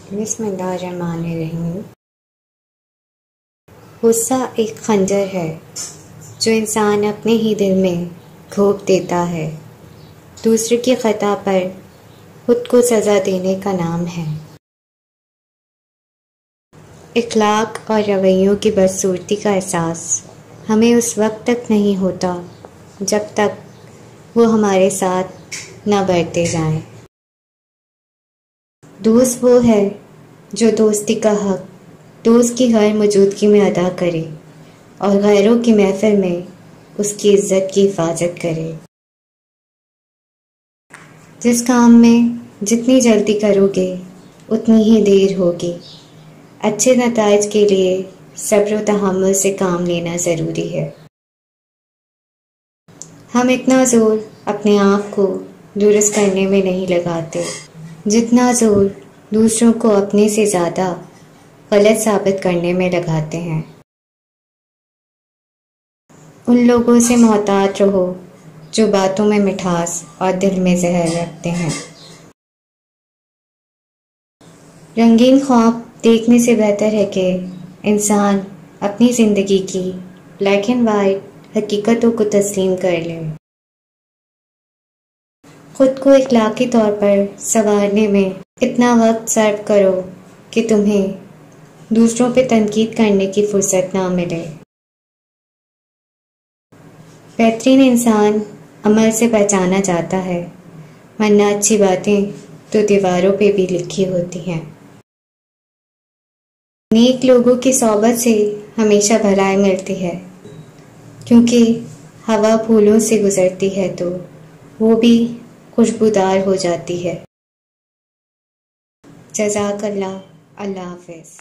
बिस्मिल्लाहिर्रहमानिर्रहीम। गुस्सा एक खंजर है जो इंसान अपने ही दिल में घोंप देता है। दूसरे की खता पर खुद को सज़ा देने का नाम है। इखलाक और रवैयों की बदसूरती का एहसास हमें उस वक्त तक नहीं होता जब तक वो हमारे साथ न बरते जाएं। दोस्त वो है जो दोस्ती का हक दोस्त की हर मौजूदगी में अदा करे और गैरों की महफिल में उसकी इज्जत की हिफाजत करे। जिस काम में जितनी जल्दी करोगे उतनी ही देर होगी। अच्छे नताइज के लिए सब्र व तहम्मुल से काम लेना ज़रूरी है। हम इतना ज़ोर अपने आप को दुरुस्त करने में नहीं लगाते जितना ज़ोर दूसरों को अपने से ज़्यादा गलत साबित करने में लगाते हैं। उन लोगों से मोहतात रहो जो बातों में मिठास और दिल में जहर रखते हैं। रंगीन ख्वाब देखने से बेहतर है कि इंसान अपनी ज़िंदगी की ब्लैक एंड वाइट हकीकतों को तस्लीम कर ले। खुद को इखलाकी तौर पर संवारने में इतना वक्त सर्व करो कि तुम्हें दूसरों पे तनकीद करने की फुर्सत ना मिले। बेहतरीन इंसान अमल से पहचाना जाता है, वरना अच्छी बातें तो दीवारों पे भी लिखी होती हैं। नेक लोगों की सोबत से हमेशा भलाई मिलती है, क्योंकि हवा फूलों से गुजरती है तो वो भी खुशबूदार हो जाती है। जज़ाकल्लाह। अल्लाह हाफ़िज़।